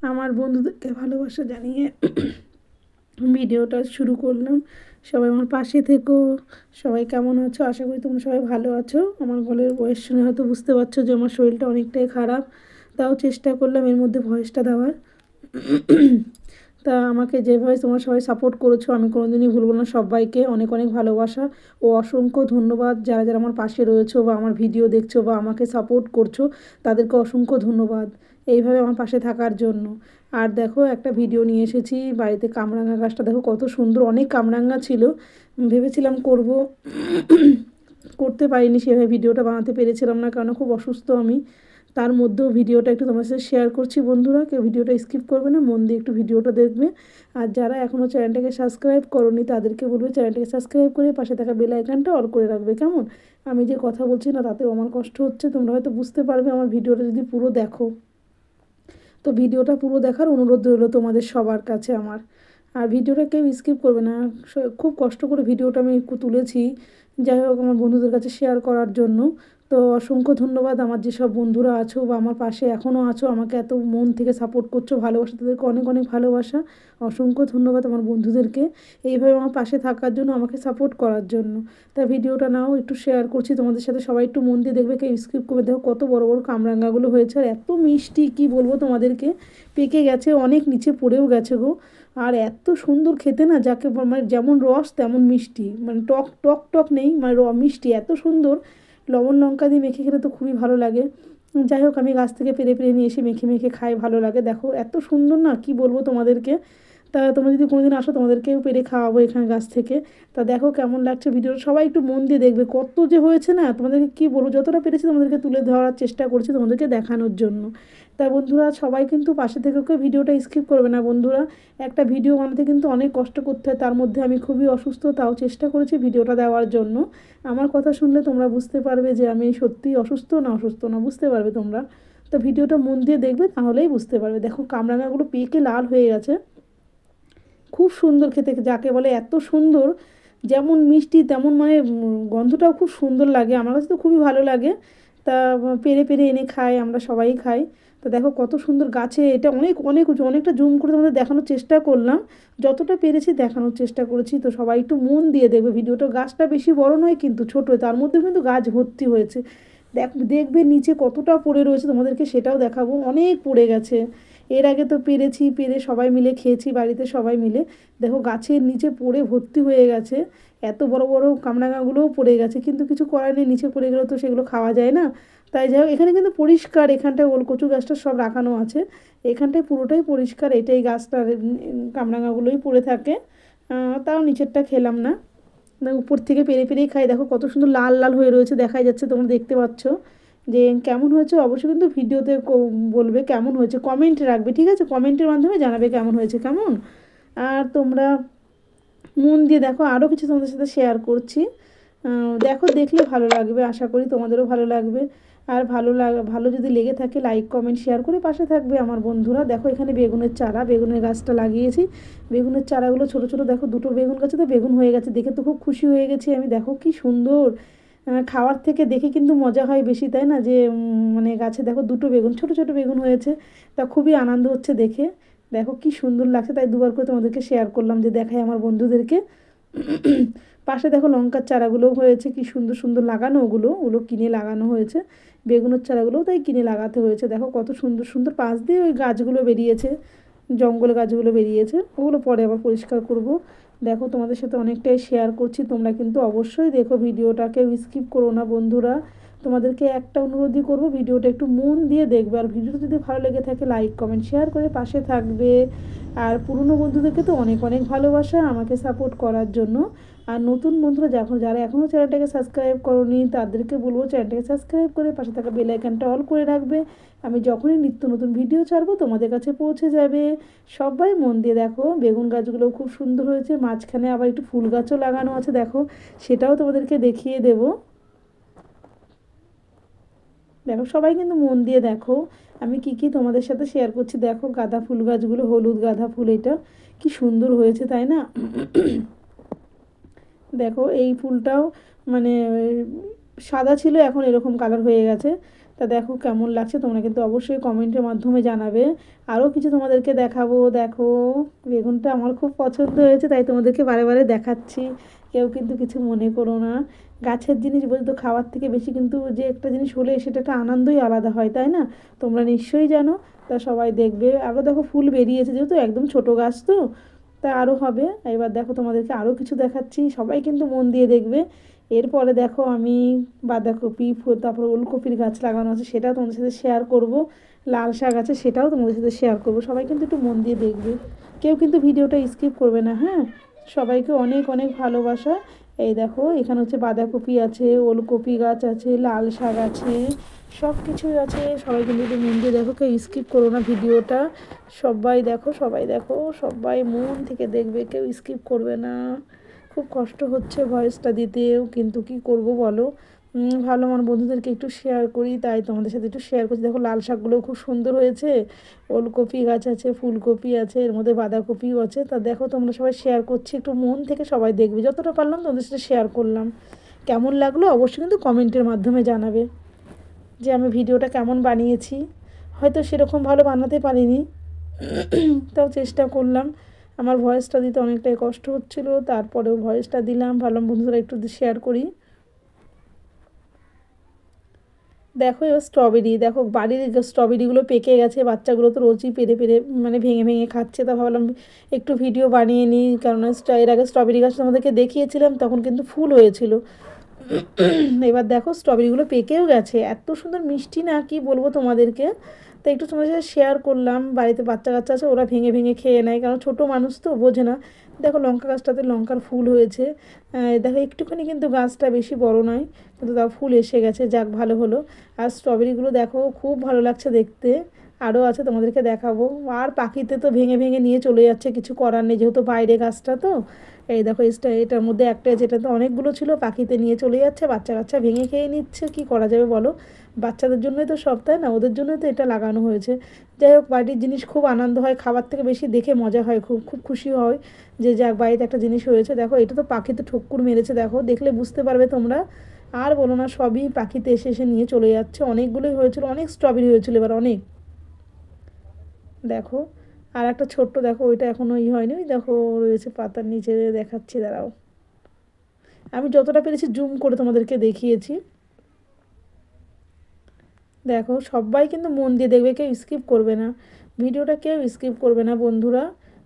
আমার বন্ধুদেরকে ভালোবাসা জানিয়ে ভিডিওটা শুরু করলাম। সবাই আমার পাশে থেকো। সবাই কেমন আছো? আশা করি তোমরা সবাই ভালো আছো। আমার গলার ভয়েস শুনে হয়তো বুঝতে পারছো যে আমার শরীরটা অনেকটাই খারাপ, তাও চেষ্টা করলাম এর মধ্যে ভয়েসটা দেওয়ার। তা আমাকে যেভাবে তোমরা সবাই সাপোর্ট করেছো আমি কোনোদিনই ভুলবো না। সবাইকে অনেক অনেক ভালোবাসা ও অসংখ্য ধন্যবাদ। যারা যারা আমার পাশে রয়েছো বা আমার ভিডিও দেখছো বা আমাকে সাপোর্ট করছো, তাদেরকে অসংখ্য ধন্যবাদ এইভাবে আমার পাশে থাকার জন্য। আর দেখো একটা ভিডিও নিয়ে এসেছি বাড়িতে। কামরাঙা গাছটা দেখো কত সুন্দর, অনেক কামরাঙা ছিল। ভেবেছিলাম করব, করতে পারিনি সেভাবে, ভিডিওটা বানাতে পেরেছিলাম না কারণ খুব অসুস্থ আমি। তার মধ্যেও ভিডিওটা একটু তোমার সাথে শেয়ার করছি। বন্ধুরা, কেউ ভিডিওটা স্কিপ করবে না, মন দিয়ে একটু ভিডিওটা দেখবে। আর যারা এখনও চ্যানেলটাকে সাবস্ক্রাইব করোনি তাদেরকে বলবে চ্যানেলটাকে সাবস্ক্রাইব করে পাশে থাকা বেল আইকনটা অল করে রাখবে। কেমন? আমি যে কথা বলছি না তাতেও আমার কষ্ট হচ্ছে, তোমরা হয়তো বুঝতে পারবে আমার ভিডিওটা যদি পুরো দেখো। তো ভিডিওটা পুরো দেখার অনুরোধ রইলো তোমাদের সবার কাছে আমার। আর ভিডিওটা কেউ স্কিপ করবে না। খুব কষ্ট করে ভিডিওটা আমি তুলেছি, যাই হোক আমার বন্ধুদের কাছে শেয়ার করার জন্য। তো অসংখ্য ধন্যবাদ আমার যেসব বন্ধুরা আছো বা আমার পাশে এখনও আছো, আমাকে এত মন থেকে সাপোর্ট করছো, ভালোবাসা, তাদেরকে অনেক অনেক ভালোবাসা। অসংখ্য ধন্যবাদ আমার বন্ধুদেরকে এইভাবে আমার পাশে থাকার জন্য, আমাকে সাপোর্ট করার জন্য। তাই ভিডিওটা নাও একটু শেয়ার করছি তোমাদের সাথে, সবাই একটু মন দিয়ে দেখবে, কেউ স্কিপ করবে। দেখো কত বড় বড় কামরাঙ্গাগুলো হয়েছে, আর এত মিষ্টি কি বলবো তোমাদেরকে। পেকে গেছে, অনেক নিচে পড়েও গেছে গো। আর এত সুন্দর খেতে না, যাকে মানে যেমন রস তেমন মিষ্টি, মানে টক টক টক নেই, মানে মিষ্টি এত সুন্দর। লবণ লঙ্কা দিয়ে মেখে খেলে তো খুবই ভালো লাগে। যাই হোক আমি গাছ থেকে পেরে পেরে নিয়ে এসে মেখে মেখে খাই, ভালো লাগে। দেখো এত সুন্দর না, কি বলবো তোমাদেরকে। তা তোমরা যদি কোনোদিন আসো তোমাদেরকেও পেরে খাওয়াবো এখানে গাছ থেকে। তা দেখো কেমন লাগছে ভিডিওটা, সবাই একটু মন দিয়ে দেখবে। কত যে হয়েছে না, তোমাদেরকে কী বলবো, যতটা পেরেছি তোমাদেরকে তুলে ধরার চেষ্টা করছি তোমাদেরকে দেখানোর জন্য। তা বন্ধুরা সবাই কিন্তু পাশে থেকে কেউ ভিডিওটা স্কিপ করবে না বন্ধুরা। একটা ভিডিও বানাতে কিন্তু অনেক কষ্ট করতে হয়, তার মধ্যে আমি খুবই অসুস্থ, তাও চেষ্টা করেছি ভিডিওটা দেওয়ার জন্য। আমার কথা শুনলে তোমরা বুঝতে পারবে যে আমি সত্যিই অসুস্থ না অসুস্থ না, বুঝতে পারবে তোমরা। তো ভিডিওটা মন দিয়ে দেখবে, তাহলেই বুঝতে পারবে। দেখো কামরাঙাগুলো পেকে লাল হয়ে গেছে, খুব সুন্দর খেতে, যাকে বলে এত সুন্দর, যেমন মিষ্টি তেমন মানে গন্ধটাও খুব সুন্দর লাগে, আমার কাছে তো খুবই ভালো লাগে। তা পেরে পেরে এনে খাই, আমরা সবাই খাই। তো দেখো কত সুন্দর গাছে, এটা অনেক অনেক উঁচু, অনেকটা জুম করে তোমাদের দেখানোর চেষ্টা করলাম, যতটা পেরেছি দেখানোর চেষ্টা করেছি। তো সবাই একটু মন দিয়ে দেখবে ভিডিওটা। গাছটা বেশি বড় নয় কিন্তু ছোটো, তার মধ্যে কিন্তু গাছ ভর্তি হয়েছে। দেখবে নিচে কতটা পড়ে রয়েছে, তোমাদেরকে সেটাও দেখাবো, অনেক পড়ে গেছে। এর আগে তো পেরেছি, পেরে সবাই মিলে খেয়েছি বাড়িতে সবাই মিলে। দেখো গাছের নিচে পড়ে ভর্তি হয়ে গেছে, এত বড় বড় কামরাঙাগুলোও পড়ে গেছে, কিন্তু কিছু করার নেই, নিচে পড়ে গেলে তো সেগুলো খাওয়া যায় না। তাই যাই হোক, এখানে কিন্তু পরিষ্কার, এখানটায় ওলকচু গাছটা সব রাখানো আছে, এখানটায় পুরোটাই পরিষ্কার, এটাই গাছটার কামরাঙাগুলোই পড়ে থাকে। তাও নিচেরটা খেলাম না, উপর থেকে পেরে পেরেই খাই। দেখো কত সুন্দর লাল লাল হয়ে রয়েছে, দেখাই যাচ্ছে, তোমরা দেখতে পাচ্ছ। যে কেমন হয়েছে অবশ্যই কিন্তু ভিডিওতে বলবে কেমন হয়েছে, কমেন্টে রাখবে, ঠিক আছে? কমেন্টের মাধ্যমে জানাবে কেমন হয়েছে, কেমন। আর তোমরা মন দিয়ে দেখো, আরও কিছু তোমাদের সাথে শেয়ার করছি। দেখো, দেখলে ভালো লাগবে, আশা করি তোমাদেরও ভালো লাগবে। আর ভালো যদি লেগে থাকে লাইক কমেন্ট শেয়ার করে পাশে থাকবে আমার বন্ধুরা। দেখো এখানে বেগুনের চারা, বেগুনের গাছটা লাগিয়েছি। বেগুনের চারাগুলো ছোটো ছোটো, দেখো দুটো বেগুন গাছে তো বেগুন হয়ে গেছে, দেখে তো খুব খুশি হয়ে গেছি আমি। দেখো কি সুন্দর, খাওয়ার থেকে দেখে কিন্তু মজা হয় বেশি, তাই না? যে মানে গাছে দেখো দুটো বেগুন, ছোটো ছোটো বেগুন হয়েছে, তা খুবই আনন্দ হচ্ছে দেখে। দেখো কি সুন্দর লাগছে, তাই দুবার করে তোমাদেরকে শেয়ার করলাম যে দেখাই আমার বন্ধুদেরকে। পাশে দেখো লঙ্কার চারাগুলোও হয়েছে, কি সুন্দর সুন্দর লাগানো, ওগুলো কিনে লাগানো হয়েছে। বেগুনের চারাগুলোও তাই কিনে লাগাতে হয়েছে। দেখো কত সুন্দর সুন্দর পাশ দিয়ে ওই গাছগুলো বেরিয়েছে, জঙ্গল গাছগুলো বেরিয়েছে, ওগুলো পরে আবার পরিষ্কার করব। দেখো তোমাদের সাথে অনেকটাই শেয়ার করছি, তোমরা কিন্তু অবশ্যই দেখো ভিডিওটাকে, স্কিপ করো না বন্ধুরা। তোমাদেরকে একটা অনুরোধই করব, ভিডিওটা একটু মন দিয়ে দেখবে, আর ভিডিওটা যদি ভালো লেগে থাকে লাইক কমেন্ট শেয়ার করে পাশে থাকবে। আর পুরনো বন্ধুদেরকে তো অনেক অনেক ভালোবাসা আমাকে সাপোর্ট করার জন্য। আর নতুন বন্ধুরা যারা এখনও চ্যানেলটাকে সাবস্ক্রাইব করোনি তাদেরকে বলবো চ্যানেলটাকে সাবস্ক্রাইব করে পাশে থাকা বেল আইকনটা অল করে রাখবে। আমি যখনই নিত্য নতুন ভিডিও ছাড়বো তোমাদের কাছে পৌঁছে যাবে। সবাই মন দিয়ে দেখো, বেগুন গাছগুলোও খুব সুন্দর হয়েছে, মাঝখানে আবার একটু ফুল গাছও লাগানো আছে, দেখো সেটাও তোমাদেরকে দেখিয়ে দেবো। দেখো সবাই কিন্তু মন দিয়ে দেখো আমি কি কি তোমাদের সাথে শেয়ার করছি। দেখো গাঁদা ফুল গাছগুলো, হলুদ গাঁদা ফুল, এটা কি সুন্দর হয়েছে তাই না? দেখো এই ফুলটাও মানে সাদা ছিল, এখন এরকম কালার হয়ে গেছে। তা দেখো কেমন লাগছে তোমরা কিন্তু অবশ্যই কমেন্টের মাধ্যমে জানাবে। আরও কিছু তোমাদেরকে দেখাবো। দেখো বেগুনটা আমার খুব পছন্দ হয়েছে, তাই তোমাদেরকে বারে বারে দেখাচ্ছি, কেউ কিন্তু কিছু মনে করো না। গাছের জিনিস বলতে খাওয়ার থেকে বেশি কিন্তু যে একটা জিনিস হলে সেটা একটা আনন্দই আলাদা হয়, তাই না? তোমরা নিশ্চয়ই জানো। তা সবাই দেখবে। আরও দেখো ফুল বেরিয়েছে, যেহেতু একদম ছোটো গাছ তো, তা আরও হবে। এবার দেখো তোমাদেরকে আরও কিছু দেখাচ্ছি, সবাই কিন্তু মন দিয়ে দেখবে। এরপরে দেখো আমি বাঁধাকপি, তারপর ওলকপির গাছ লাগানো আছে, সেটাও তোমাদের সাথে শেয়ার করব। লাল শাক আছে, সেটাও তোমাদের সাথে শেয়ার করব। সবাই কিন্তু একটু মন দিয়ে দেখবে, কেউ কিন্তু ভিডিওটা স্কিপ করবে না, হ্যাঁ? সবাইকে অনেক অনেক ভালোবাসা। এই দেখো এখানে হচ্ছে বাঁধাকপি আছে, ওলকপি গাছ আছে, লাল শাক আছে, সব কিছুই আছে। সবাই কিন্তু একটু মন দিয়ে দেখো, কেউ স্কিপ করো না ভিডিওটা। সবাই দেখো, সবাই দেখো, সবাই মন থেকে দেখবে, কেউ স্কিপ করবে না। খুব কষ্ট হচ্ছে ভয়েসটা দিতেও, কিন্তু কি করব বলো। ভালো আমার বন্ধুদেরকে একটু শেয়ার করি, তাই তোমাদের সাথে একটু শেয়ার করছি। দেখো লাল শাকগুলোও খুব সুন্দর হয়েছে, ওলকপি গাছ আছে, ফুলকপি আছে, এর মধ্যে বাঁধাকপিও আছে। তা দেখো তোমরা সবাই শেয়ার করছি, একটু মন থেকে সবাই দেখবে, যতটা পারলাম তোমাদের সাথে শেয়ার করলাম। কেমন লাগলো অবশ্যই কিন্তু কমেন্টের মাধ্যমে জানাবে যে আমি ভিডিওটা কেমন বানিয়েছি। হয়তো সেরকম ভালো বানাতে পারিনি, তাও চেষ্টা করলাম। আমার ভয়েসটা দিতে অনেকটাই কষ্ট হচ্ছিল, তারপরেও ভয়েসটা দিলাম, ভাবলাম বন্ধুরা একটু শেয়ার করি। দেখো এবার স্ট্রবেরি, দেখো বাড়ির স্ট্রবেরিগুলো পেকে গেছে, বাচ্চাগুলো তো রোজই পেরে পেরে মানে ভেঙে ভেঙে খাচ্ছে। তা ভাবলাম একটু ভিডিও বানিয়ে নিই, কারণ এর আগে স্ট্রবেরি গাছটা আমাদেরকে দেখিয়েছিলাম, তখন কিন্তু ফুল হয়েছিল। এবার দেখো স্ট্রবেরিগুলো পেকেও গেছে, এত সুন্দর মিষ্টি না কি বলবো তোমাদেরকে। তো একটু তোমাদের সাথে শেয়ার করলাম। বাড়িতে বাচ্চা কাচ্চা আছে, ওরা ভেঙে ভেঙে খেয়ে নেয়, কারণ ছোটো মানুষ তো বোঝে না। দেখো লঙ্কা গাছটাতে লঙ্কার ফুল হয়েছে। দেখো একটুখানি কিন্তু গাছটা বেশি বড় নয়, কিন্তু তাও ফুল এসে গেছে, যাক ভালো হলো। আর স্ট্রবেরিগুলো দেখো খুব ভালো লাগছে দেখতে। আরও আছে তোমাদেরকে দেখাবো। আর পাখিতে তো ভেঙে ভেঙে নিয়ে চলে যাচ্ছে, কিছু করার নেই, যেহেতু বাইরে গাছটা তো। এই দেখো এটার মধ্যে একটা, যেটা তো অনেকগুলো ছিল, পাখিতে নিয়ে চলে যাচ্ছে, বাচ্চা কাচ্চা ভেঙে খেয়ে নিচ্ছে, কি করা যাবে বলো। বাচ্চাদের জন্যই তো সব, তাই না? ওদের জন্যই তো এটা লাগানো হয়েছে। যাই হোক, বাড়ির জিনিস খুব আনন্দ হয়, খাবার থেকে বেশি দেখে মজা হয়, খুব খুব খুশি হয় যে যাক বাড়িতে একটা জিনিস হয়েছে। দেখো এটা তো পাখিতে ঠক্কুর মেরেছে, দেখো দেখলে বুঝতে পারবে তোমরা। আর বলো না, সবই পাখিতে এসে এসে নিয়ে চলে যাচ্ছে। অনেকগুলোই হয়েছিল, অনেক স্ট্রবেরি হয়েছিল এবার, অনেক। দেখো আর একটা ছোট্ট, দেখো ওইটা এখনও হয়নি, ওই দেখো রয়েছে পাতার নিচে, দেখাচ্ছি দাঁড়াও। আমি যতটা পেরেছি জুম করে তোমাদেরকে দেখিয়েছি। দেখো সবাই কিন্তু মন দিয়ে দেখবে, কেউ স্কিপ করবে না ভিডিওটা, কেউ স্কিপ করবে না বন্ধুরা।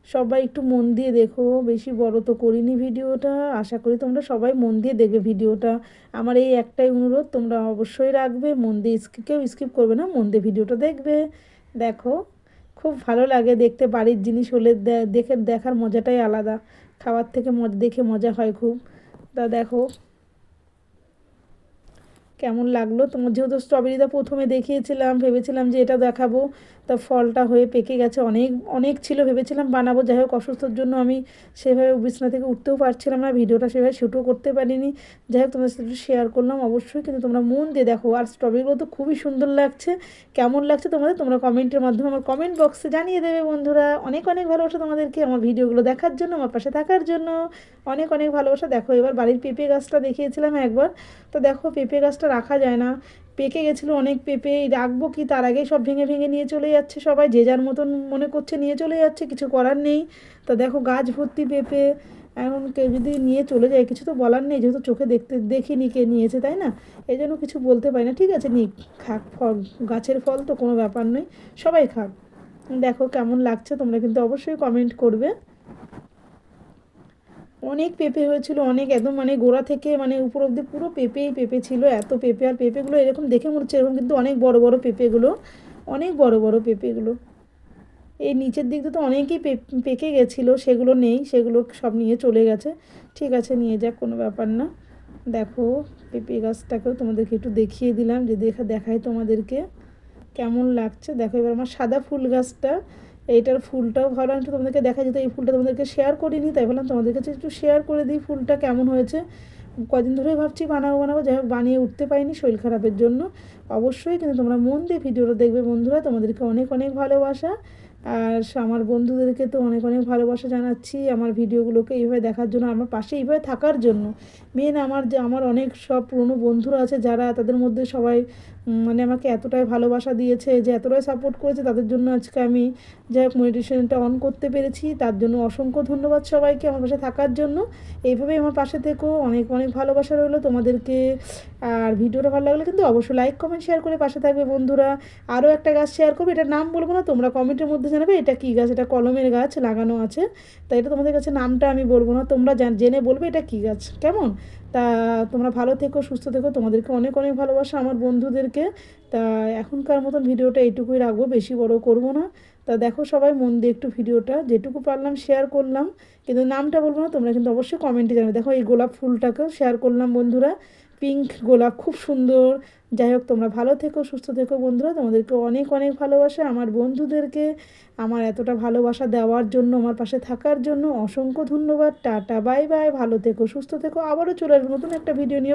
সবাই একটু মন দিয়ে দেখো, বেশি বড় তো করিনি ভিডিওটা। আশা করি তোমরা সবাই মন দিয়ে দেখবে ভিডিওটা। আমার এই একটাই অনুরোধ, তোমরা অবশ্যই রাখবে মন দিয়ে, কেউ স্কিপ করবে না, মন দিয়ে ভিডিওটা দেখবে। দেখো খুব ভালো লাগে দেখতে, বাড়ির জিনিস হলে দেখে দেখার মজাটাই আলাদা, খাওয়ার থেকে দেখে মজা হয় খুব। তা দেখো কেমন লাগলো তোমার, যেহেতু স্ট্রবেরিটা প্রথমে দেখিয়েছিলাম, ভেবেছিলাম যে এটা দেখাবো, তা ফলটা হয়ে পেকে গেছে, অনেক অনেক ছিল, ভেবেছিলাম বানাবো। যাই হোক অসুস্থর জন্য আমি সেভাবে বিছানা থেকে উঠতেও পারছিলাম না, ভিডিওটা সেভাবে শ্যুটও করতে পারিনি। যাই হোক তোমাদের সাথে একটু শেয়ার করলাম, অবশ্যই কিন্তু তোমরা মন দিয়ে দেখো। আর স্ট্রবেরিগুলো তো খুবই সুন্দর লাগছে। কেমন লাগছে তোমাদের, তোমরা কমেন্টের মাধ্যমে আমার কমেন্ট বক্সে জানিয়ে দেবে বন্ধুরা। অনেক অনেক ভালোবাসা তোমাদেরকে আমার ভিডিওগুলো দেখার জন্য, আমার পাশে থাকার জন্য। অনেক অনেক ভালোবাসা। দেখো এবার বাড়ির পেঁপে গাছটা দেখিয়েছিলাম একবার, তো দেখো পেঁপে গাছটা রাখা যায় না, পেকে গেছিলো অনেক পেঁপে, রাখবো কি তার আগেই সব ভেঙে ভেঙে নিয়ে চলে যাচ্ছে, সবাই যে যার মতন মনে করছে নিয়ে চলে যাচ্ছে, কিছু করার নেই। তো দেখো গাছ ভর্তি পেঁপে, এখন কেউ যদি নিয়ে চলে যায় কিছু তো বলার নেই, যেহেতু চোখে দেখিনি কে নিয়েছে, তাই না? এই জন্য কিছু বলতে পারি না, ঠিক আছে নিক, খাক, ফল গাছের ফল তো কোনো ব্যাপার নয়, সবাই খাক। দেখো কেমন লাগছে তোমরা কিন্তু অবশ্যই কমেন্ট করবে। অনেক পেঁপে হয়েছিল, অনেক, একদম মানে গোড়া থেকে মানে উপর অব্দি পুরো পেঁপেই পেঁপে ছিল, এত পেঁপে। আর পেঁপেগুলো এরকম দেখে মনে হচ্ছে এরকম, কিন্তু অনেক বড় বড় পেঁপেগুলো, অনেক বড় বড় পেঁপেগুলো। এই নিচের দিকটা তো অনেকই পেকে গেছিলো, সেগুলো নেই, সেগুলো সব নিয়ে চলে গেছে। ঠিক আছে নিয়ে যাক, কোনো ব্যাপার না। দেখো পেঁপে গাছটাকেও তোমাদেরকে একটু দেখিয়ে দিলাম, যে দেখাই তোমাদেরকে কেমন লাগছে। দেখো এবার আমার সাদা ফুল গাছটা, এইটার ফুলটাও ভালো, একটু তোমাদেরকে দেখা যেত, এই ফুলটা তোমাদেরকে শেয়ার করিনি, তাই বললাম তোমাদের কাছে একটু শেয়ার করে দিই ফুলটা কেমন হয়েছে। কদিন ধরেই ভাবছি বানাবো বানাবো, যাই হোক বানিয়ে উঠতে পারিনি শরীর খারাপের জন্য। অবশ্যই কিন্তু তোমরা মন দিয়ে ভিডিওটা দেখবে বন্ধুরা, তোমাদেরকে অনেক অনেক ভালোবাসা। আর আমার বন্ধুদেরকে তো অনেক অনেক ভালোবাসা জানাচ্ছি, আমার ভিডিওগুলোকে এইভাবে দেখার জন্য, আমার পাশে এইভাবে থাকার জন্য। মেন আমার যে আমার অনেক সব পুরনো বন্ধুরা আছে যারা, তাদের মধ্যে সবাই মানে আমাকে এতটাই ভালোবাসা দিয়েছে, যে এতটাই সাপোর্ট করেছে, তাদের জন্য আজকে আমি যাই হোক মেডিটেশনটা অন করতে পেরেছি। তার জন্য অসংখ্য ধন্যবাদ সবাইকে আমার পাশে থাকার জন্য। এইভাবেই আমার পাশে থেকো, অনেক অনেক ভালোবাসা রইলো তোমাদেরকে। আর ভিডিওটা ভালো লাগলে কিন্তু অবশ্যই লাইক কমেন্ট শেয়ার করে পাশে থাকবে বন্ধুরা। আরও একটা গাছ শেয়ার করবে, এটার নাম বলবো না, তোমরা কমেন্টের মধ্যে জানাবে এটা কী গাছ। এটা কলমের গাছ লাগানো আছে, তাই এটা তোমাদের কাছে নামটা আমি বলবো না, তোমরা জেনে বলবে এটা কী গাছ, কেমন? তা তোমরা ভালো থেকো, সুস্থ থেকো, তোমাদেরকে অনেক অনেক ভালোবাসা আমার বন্ধুদেরকে। তা এখনকার মতন ভিডিওটা এইটুকুই রাখবো, বেশি বড় করব না। তা দেখো সবাই মন দিয়ে একটু ভিডিওটা, যেটুকু পারলাম শেয়ার করলাম, কিন্তু নামটা বলবো না, তোমরা কিন্তু অবশ্যই কমেন্টে জানাবে। দেখো এই গোলাপ ফুলটাকেও শেয়ার করলাম বন্ধুরা, পিঙ্ক গোলাপ, খুব সুন্দর। যাই হোক তোমরা ভালো থেকো, সুস্থ থেকো বন্ধুরা, তোমাদেরকে অনেক অনেক ভালোবাসা আমার বন্ধুদেরকে। আমার এতটা ভালোবাসা দেওয়ার জন্য, আমার পাশে থাকার জন্য অসংখ্য ধন্যবাদ। টাটা, বাই বাই, ভালো থেকো, সুস্থ থেকো, আবারও চলে আসবো নতুন একটা ভিডিও নিয়ে।